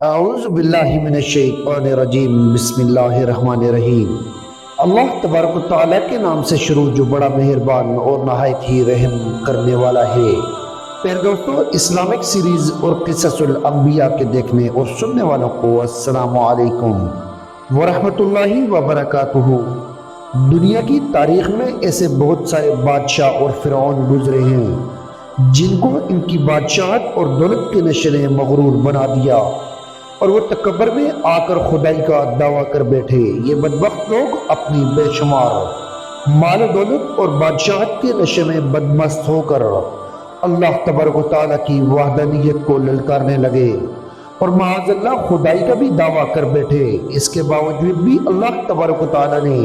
اعوذ باللہ من الشیطان الرجیم بسم اللہ الرحمن الرحیم۔ اللہ تبارک و تعالیٰ کے نام سے شروع جو بڑا مہربان اور نہایت ہی رحم کرنے والا ہے۔ پھر دوستو، اسلامک سیریز اور قصص الانبیاء کے دیکھنے اور سننے والوں کو السلام علیکم ورحمۃ اللہ وبرکاتہ۔ دنیا کی تاریخ میں ایسے بہت سارے بادشاہ اور فرعون گزرے ہیں جن کو ان کی بادشاہت اور دولت کے نشے نے مغرور بنا دیا اور وہ تکبر میں آ کر خدائی کا دعویٰ کر بیٹھے۔ یہ بدبخت لوگ اپنی بے شمار مال و دولت اور بادشاہت کے نشے میں بدمست ہو کر اللہ تبارک و تعالیٰ کی وحدانیت کو للکارنے لگے اور معاذ اللہ خدائی کا بھی دعویٰ کر بیٹھے۔ اس کے باوجود بھی اللہ تبارک و تعالیٰ نے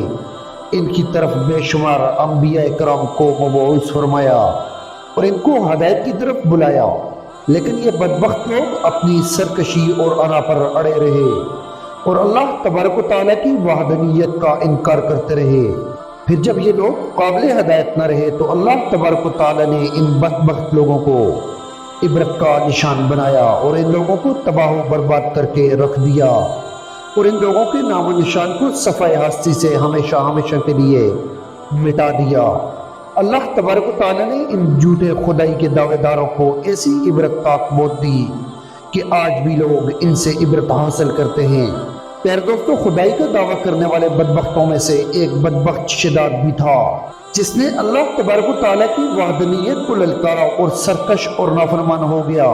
ان کی طرف بے شمار انبیاء کرام کو مبعوث فرمایا اور ان کو ہدایت کی طرف بلایا، لیکن یہ بدبخت لوگ اپنی سرکشی اور انا پر اڑے رہے اور اللہ تبارک و تعالیٰ کی وحدانیت کا انکار کرتے رہے۔ پھر جب یہ لوگ قابل ہدایت نہ رہے تو اللہ تبارک و تعالیٰ نے ان بدبخت لوگوں کو عبرت کا نشان بنایا اور ان لوگوں کو تباہ و برباد کر کے رکھ دیا اور ان لوگوں کے نام و نشان کو صفحہ ہستی سے ہمیشہ ہمیشہ کے لیے مٹا دیا۔ اللہ تبارک و تعالیٰ نے ان جھوٹے خدائی کے دعوے داروں کو ایسی عبرت تاک موت دی کہ آج بھی لوگ ان سے عبرت حاصل کرتے ہیں۔ پیارے دوستو، خدائی کا دعویٰ کرنے والے بدبختوں میں سے ایک بدبخت شداد بھی تھا جس نے اللہ تبارک و تعالیٰ کی وحدانیت کو للکارا اور سرکش اور نافرمان ہو گیا۔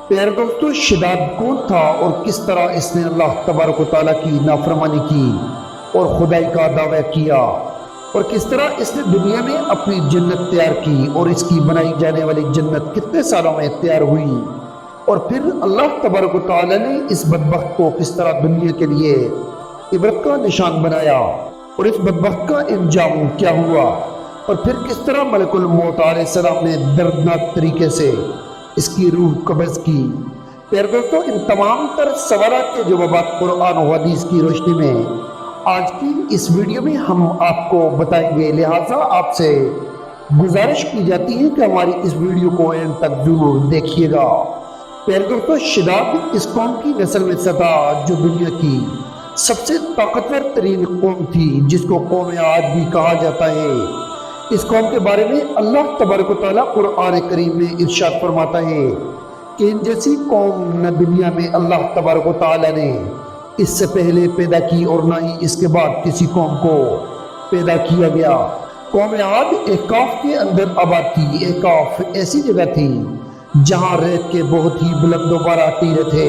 پیارے دوستو، شداد کون تھا اور کس طرح اس نے اللہ تبارک و تعالیٰ کی نافرمانی کی اور خدائی کا دعویٰ کیا، اور کس طرح اس نے دنیا میں اپنی جنت تیار کی اور اس کی بنائی جانے والی جنت کتنے سالوں میں تیار ہوئی، اور پھر اللہ تبارک و تعالیٰ نے اس بدبخت کو کس طرح دنیا کے لیے عبرت کا نشان بنایا اور اس بدبخت کا انجام کیا ہوا، اور پھر کس طرح ملک الموت علیہ السلام نے دردناک طریقے سے اس کی روح قبض کی۔ پھر دوستو، ان تمام تر سوالات کے جوابات قرآن و حدیث کی روشنی میں آج کی اس ویڈیو میں ہم آپ کو بتائیں گے، لہٰذا آپ سے گزارش کی جاتی ہے کہ ہماری اس ویڈیو کو اینڈ تک ضرور دیکھیے گا۔ پیارے دوستو، شداد اس قوم کی نسل میں سے تھا جو دنیا کی سب سے طاقتور ترین قوم تھی، جس کو قوم عاد بھی کہا جاتا ہے۔ اس قوم کے بارے میں اللہ تبارک و تعالیٰ قرآن کریم میں ارشاد فرماتا ہے کہ ان جیسی قوم نہ دنیا میں اللہ تبارک و تعالیٰ نے اس سے پہلے پیدا کی اور نہ ہی اس کے بعد کسی قوم کو پیدا کیا گیا۔ قوم عاد ایک کاف کے اندر آباد تھی۔ ایک کاف ایسی جگہ تھی جہاں ریت کے بہت ہی بلند و بالا ٹیلے تھے،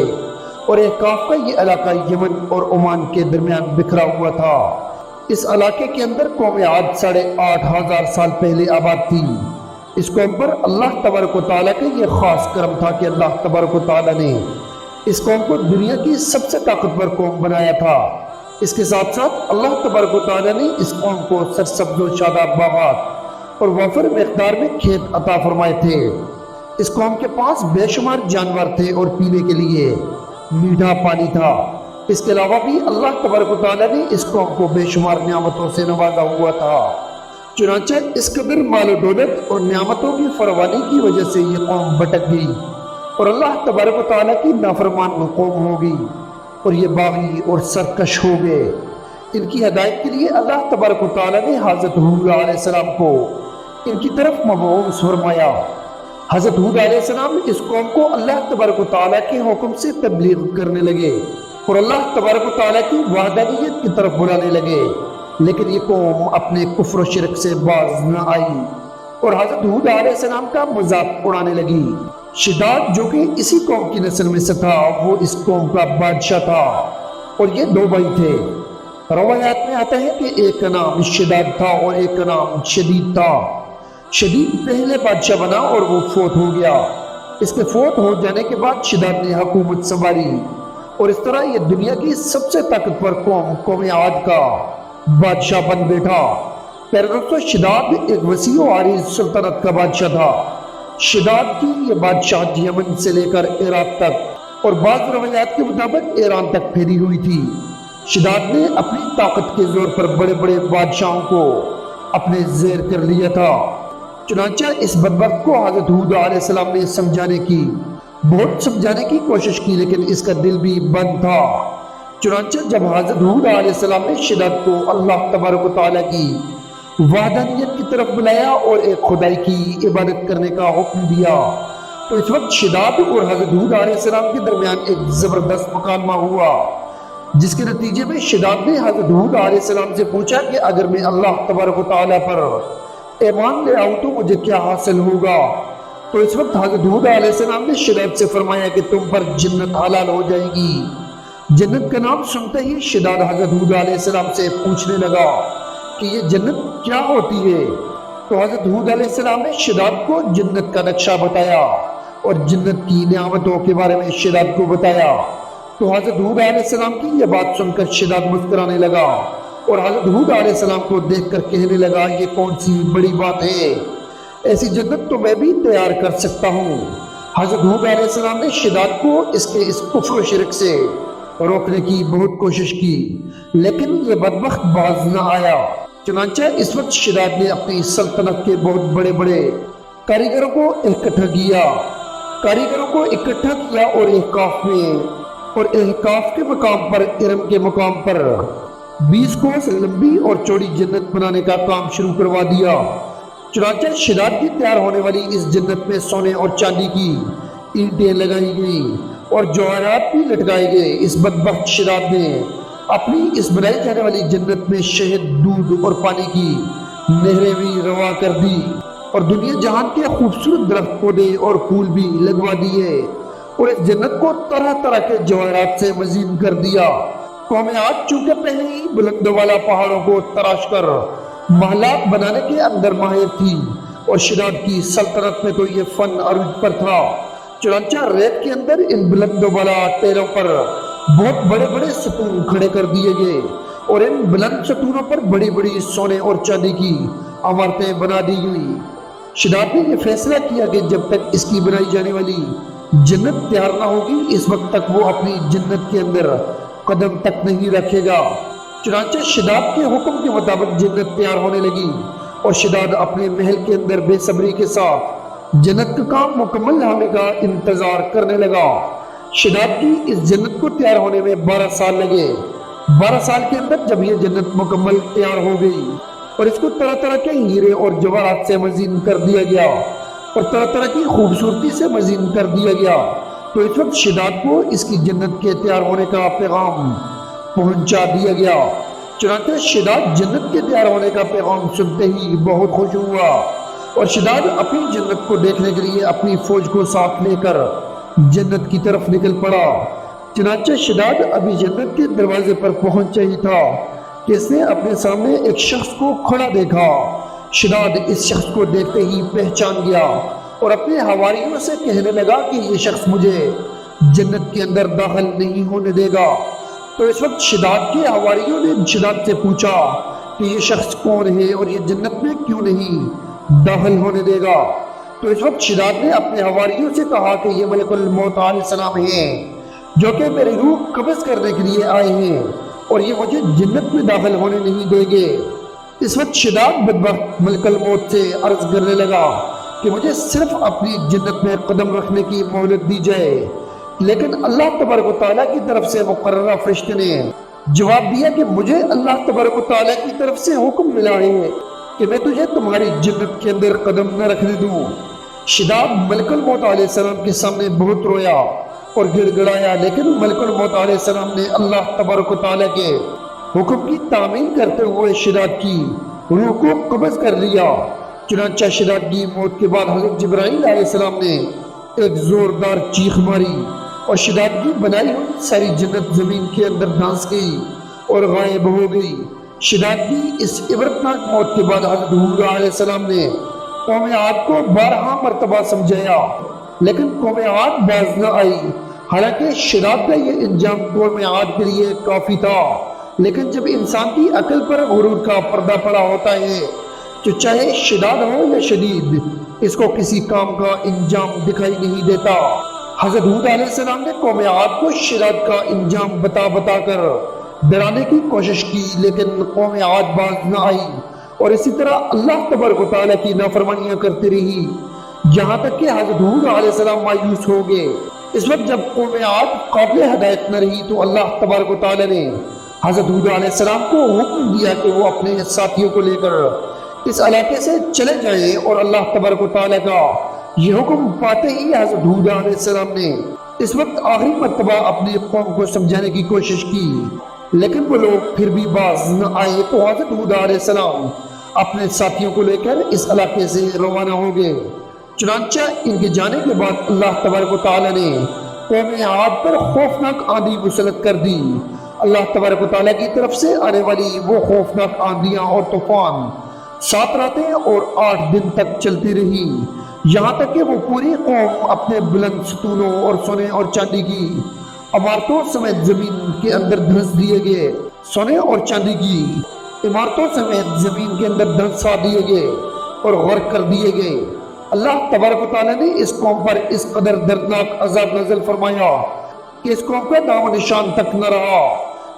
اور ایک کاف کا یہ علاقہ یمن اور عمان کے درمیان بکھرا ہوا تھا۔ اس علاقے کے اندر قوم عاد 8,500 سال پہلے آباد تھی۔ اس قوم پر اللہ تبارک و تعالیٰ کا یہ خاص کرم تھا کہ اللہ تبارک و تعالیٰ نے اس قوم کو دنیا کی سب سے طاقتور قوم بنایا تھا۔ اس کے ساتھ ساتھ اللہ تبارک و تعالیٰ نے اس قوم کو سرسبز و شاداب باغات اور وافر مقدار میں کھیت عطا فرمائے تھے۔ اس قوم کے پاس بے شمار جانور تھے اور پینے کے لیے میٹھا پانی تھا۔ اس کے علاوہ بھی اللہ تبارک و تعالیٰ نے اس قوم کو بے شمار نعمتوں سے نوازا ہوا تھا۔ چنانچہ اس قدر مال و دولت اور نعمتوں کی فراوانی کی وجہ سے یہ قوم بھٹک گئی اور اللہ تبارک و تعالیٰ کی نافرمان قوم ہو گئی، اور یہ باغی اور سرکش ہو گئے۔ ان کی ہدایت کے لیے اللہ تبارک و تعالیٰ نے حضرت ہود علیہ السلام کو ان کی طرف مبعوث فرمایا۔ حضرت ہود علیہ السلام اس قوم کو اللہ تبارک و تعالیٰ کے حکم سے تبلیغ کرنے لگے اور اللہ تبارک و تعالیٰ کی وحدانیت کی طرف بلانے لگے، لیکن یہ قوم اپنے کفر و شرک سے باز نہ آئی اور حضرت ہود علیہ السلام کا مذاق اڑانے لگی۔ شداد جو کہ اسی قوم کی نسل میں سے تھا، وہ اس قوم کا بادشاہ تھا، اور یہ 2 بھائی تھے۔ روایات میں آتا ہے کہ ایک کا نام شداد تھا اور ایک کا نام شدید تھا۔ شدید پہلے بادشاہ بنا اور وہ فوت ہو گیا۔ اس کے فوت ہو جانے کے بعد شداد نے حکومت سنبھالی اور اس طرح یہ دنیا کی سب سے طاقتور قوم عاد کا بادشاہ بن بیٹھا۔ پیارے دوستو، شداد ایک وسیع و عریض سلطنت کا بادشاہ تھا۔ شداد کی یہ بادشاہت یمن سے لے کر عراق تک اور بعض روایات کے مطابق ایران تک پھیلی ہوئی تھی۔ شداد نے اپنی طاقت کے زور پر بڑے بڑے بادشاہوں کو اپنے زیر کر لیا تھا۔ چنانچہ اس بدبخت کو حضرت ہود علیہ السلام نے سمجھانے کی بہت سمجھانے کی کوشش کی لیکن اس کا دل بھی بند تھا۔ چنانچہ جب حضرت ہود علیہ السلام نے شداد کو اللہ تبارک و تعالیٰ کی وحدانیت کی طرف بلایا اور ایک خدائی کی عبادت کرنے کا حکم دیا تو اس وقت شداد اور حضرت ہود علیہ السلام کے درمیان ایک زبردست مکالمہ ہوا، جس کے نتیجے میں شداد نے حضرت ہود علیہ السلام سے پوچھا کہ اگر میں اللہ تبارک و تعالیٰ پر ایمان لے آؤں تو مجھے کیا حاصل ہوگا؟ تو اس وقت حضرت ہود علیہ السلام نے شداد سے فرمایا کہ تم پر جنت حلال ہو جائے گی۔ جنت کا نام سنتے ہی شداد حضرت ہود علیہ السلام سے پوچھنے لگا کہ یہ جنت کیا ہوتی ہے؟ تو حضرت ہود علیہ السلام نے شداد کو جنت کا نقشہ بتایا اور جنت کی نعمتوں کے بارے میں شداد کو بتایا۔ تو حضرت ہود علیہ السلام کی یہ بات سن کر شداد مسکرانے لگا اور حضرت ہود علیہ السلام کو دیکھ کر کہنے لگا یہ کون سی بڑی بات ہے، ایسی جنت تو میں بھی تیار کر سکتا ہوں۔ حضرت ہود علیہ السلام نے شداد کو اس کفر و شرک سے روکنے کی بہت کوشش کی لیکن یہ بدبخت باز نہ آیا۔ چنانچہ اس وقت شداد نے اپنی سلطنت کے بہت بڑے بڑے کاریگروں کو اکٹھا کیا اور احقاف کے مقام پر ارم کے مقام پر 20 کوس لمبی اور چوڑی جنت بنانے کا کام شروع کروا دیا۔ چنانچہ شداد کی تیار ہونے والی اس جنت میں سونے اور چاندی کی اینٹیں لگائی گئی اور جواہرات بھی لٹکائے گئے۔ اس بدبخت شداد نے اپنی اس بنائی جانے والی جنت میں شہد، دودھ اور پانی کی نہریں بھی روا کر دی اور دنیا جہان کے خوبصورت درخت پودے اور پھول بھی لگوا دیے اور اس جنت کو طرح طرح کے جواہرات سے مزین کر دیا۔ قوم عاد چونکہ پہلے ہی بلند والا پہاڑوں کو تراش کر محلات بنانے کے اندر ماہر تھی اور شداد کی سلطنت میں تو یہ فن عروج پر تھا۔ چنانچہ ریت کے اندر ان بلند والا ٹیلوں پر بہت بڑے بڑے ستون کھڑے کر دیے گئے اور ان بلند ستونوں پر بڑی بڑی سونے اور چاندی کی عمارتیں بنا دی گئی۔ شداد نے یہ فیصلہ کیا کہ جب تک اس کی بنائی جانے والی جنت تیار نہ ہوگی اس وقت تک وہ اپنی جنت کے اندر قدم تک نہیں رکھے گا۔ چنانچہ شداد کے حکم کے مطابق جنت تیار ہونے لگی اور شداد اپنے محل کے اندر بے صبری کے ساتھ جنت کا کام مکمل ہونے کا انتظار کرنے لگا۔ شداد کی اس جنت کو تیار ہونے میں 12 سال لگے۔ 12 سال کے اندر جب یہ جنت مکمل تیار ہو گئی اور اس کو طرح طرح کے ہیرے اور جواہرات سے مزین کر دیا گیا اور طرح طرح کی خوبصورتی سے مزین کر دیا گیا تو اس وقت شداد کو اس کی جنت کے تیار ہونے کا پیغام پہنچا دیا گیا۔ چنانچہ شداد جنت کے تیار ہونے کا پیغام سنتے ہی بہت خوش ہوا اور شداد اپنی جنت کو دیکھنے کے لیے اپنی فوج کو ساتھ لے کر جنت کی طرف نکل پڑا۔ چنانچہ شداد ابھی جنت کے دروازے پر پہنچا ہی تھا کہ اس نے اپنے سامنے ایک شخص کو کھڑا دیکھا۔ شداد اس شخص کو دیکھتے ہی پہچان گیا اور اپنے حواریوں سے کہنے لگا کہ یہ شخص مجھے جنت کے اندر داخل نہیں ہونے دے گا۔ تو اس وقت شداد کے حواریوں نے شداد سے پوچھا کہ یہ شخص کون ہے اور یہ جنت میں کیوں نہیں داخل ہونے دے گا؟ تو اس وقت شداد نے اپنے حواریوں سے کہا کہ یہ ملک الموت علیہ السلام ہیں جو کہ میری روح قبض کرنے کے لیے آئے ہیں اور یہ مجھے جنت میں داخل ہونے نہیں دیں گے۔ اس وقت شداد بدبخت ملک الموت سے عرض کرنے لگا کہ مجھے صرف اپنی جنت میں قدم رکھنے کی مہلت دی جائے، لیکن اللہ تبارک و تعالیٰ کی طرف سے مقررہ فرشتے نے جواب دیا کہ مجھے اللہ تبارک و تعالیٰ کی طرف سے حکم ملا ہے کہ میں تجھے تمہاری جنت کے اندر قدم نہ رکھنے دوں۔ شداد ملک الموت علیہ السلام کے سامنے بہت رویا اور گڑ گڑایا، لیکن ملک الموت علیہ السلام نے اللہ تبارک و تعالیٰ کے حکم کی تعمیل کرتے ہوئے شداد کی روح کو قبض کر لیا۔ چنانچہ شداد کی موت کے بعد حضرت جبرائیل علیہ السلام نے ایک زوردار چیخ ماری اور شداد کی بنائی ہوئی ساری جنت زمین کے اندر دھانس گئی اور غائب ہو گئی۔ شداد کی اس عبرتناک موت کے بعد حضرت ہود علیہ السلام نے قوم عاد کو 12 مرتبہ سمجھایا، لیکن قوم عاد باز نہ آئی۔ حالانکہ شداد کا یہ انجام قوم عاد کے لیے کافی تھا، لیکن جب انسان کی عقل پر غرور کا پردہ پڑا ہوتا ہے تو چاہے شداد ہو یا شدید، اس کو کسی کام کا انجام دکھائی نہیں دیتا۔ حضرت ہود علیہ السلام نے قوم عاد کو شداد کا انجام بتا بتا کر ڈرانے کی کوشش کی، لیکن قوم عاد باز نہ آئی اور اسی طرح اللہ تبارک و تعالیٰ کی نافرمانیاں کرتی رہی، جہاں تک کہ حضرت ہود علیہ السلام مایوس ہو گئے اس وقت جب قوم عاد قابل ہدایت نہ رہی تو اللہ تبارک و تعالیٰ نے حضرت ہود علیہ السلام کو حکم دیا کہ وہ اپنے ساتھیوں کو لے کر اس علاقے سے چلے جائیں، اور اللہ تبارک و تعالیٰ کا یہ حکم پاتے ہی حضرت ہود علیہ السلام نے اس وقت آخری مرتبہ اپنی قوم کو سمجھانے کی کوشش کی، لیکن وہ لوگ پھر بھی باز نہ آئے تو حضرت ہود علیہ السلام اپنے ساتھیوں کو لے کر اس علاقے سے روانہ ہو گئے۔ چنانچہ ان کے جانے کے بعد اللہ تبارک و تعالیٰ نے قوم عاد پر خوفناک آندھی مسلط کر دی۔ اللہ تبارک و تعالیٰ کی طرف سے آنے والی وہ خوفناک آندھیاں اور طوفان 7 راتیں اور 8 دن تک چلتی رہی، یہاں تک کہ وہ پوری قوم اپنے بلند ستونوں اور سونے اور چاندی کی عمارتوں سمیت زمین کے اندر دھنس دیے گئے۔ سونے اور چاندی کی عمارتوں سمیت زمین کے اندر دھنسا دیے گئے اور غرق کر دیے گئے۔ اللہ تبارک و تعالیٰ نے اس قوم پر اس قدر دردناک عذاب نازل فرمایا کہ اس قوم کا نام و نشان تک نہ رہا۔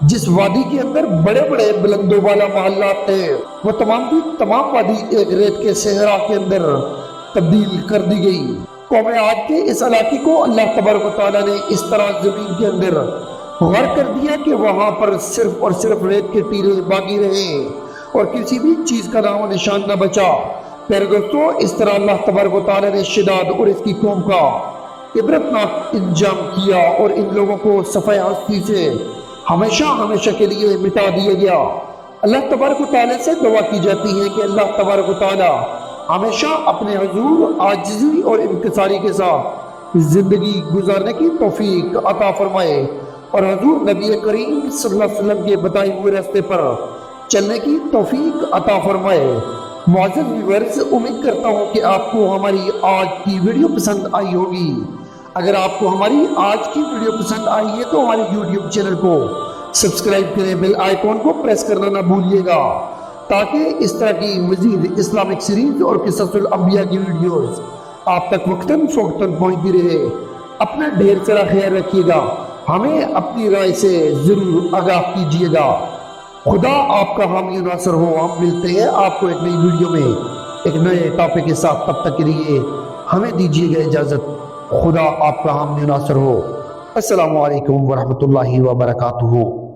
جس وادی کے اندر بڑے بڑے بلندوں والا محلات تھے، وہ تمام وادی ایک ریت کے صحرا کے اندر تبدیل کر دی گئی۔ قوم عاد کے اس علاقے کو اللہ تبارک و تعالیٰ نے اس طرح زمین کے اندر غرق کر دیا کہ وہاں پر صرف اور صرف ریت کے ٹیلے باقی رہے اور کسی بھی چیز کا نام و نشان نہ بچا۔ پیارے دوستو، اس طرح اللہ تبارک و تعالیٰ نے شداد اور اس کی قوم کا عبرتناک انجام کیا اور ان لوگوں کو صفحہ ہستی سے ہمیشہ کے لیے مٹا دیا گیا۔ اللہ تبارک و تعالیٰ سے دعا کی جاتی ہے کہ اللہ تبارک و تعالیٰ ہمیشہ اپنے حضور عاجزی اور انکساری کے ساتھ زندگی گزارنے کی توفیق عطا فرمائے اور حضور نبی کریم صلی اللہ علیہ وسلم کے بتائے ہوئے راستے پر چلنے کی توفیق عطا فرمائے۔ معزز ویورز، امید کرتا ہوں کہ آپ کو ہماری آج کی ویڈیو پسند آئی ہوگی۔ اگر آپ کو ہماری آج کی ویڈیو پسند آئی ہے تو ہمارے یوٹیوب چینل کو سبسکرائب کریں، بیل آئیکن کو پریس کرنا نہ بھولیے گا تاکہ اس طرح کی مزید اسلامک سیریز اور قصص الانبیاء کی ویڈیوز آپ تک وقتاً فوقتاً پہنچتی رہے۔ اپنا ڈھیر سارا خیال رکھیے گا، ہمیں اپنی رائے سے ضرور آگاہ کیجیے گا۔ خدا آپ کا حامی و ناصر ہو۔ ہم ملتے ہیں آپ کو ایک نئی ویڈیو میں ایک نئے ٹاپک کے ساتھ، تب تک کے لیے ہمیں دیجیے گا اجازت۔ خدا آپ کا حامی و ناصر ہو۔ السلام علیکم ورحمۃ اللہ وبرکاتہ۔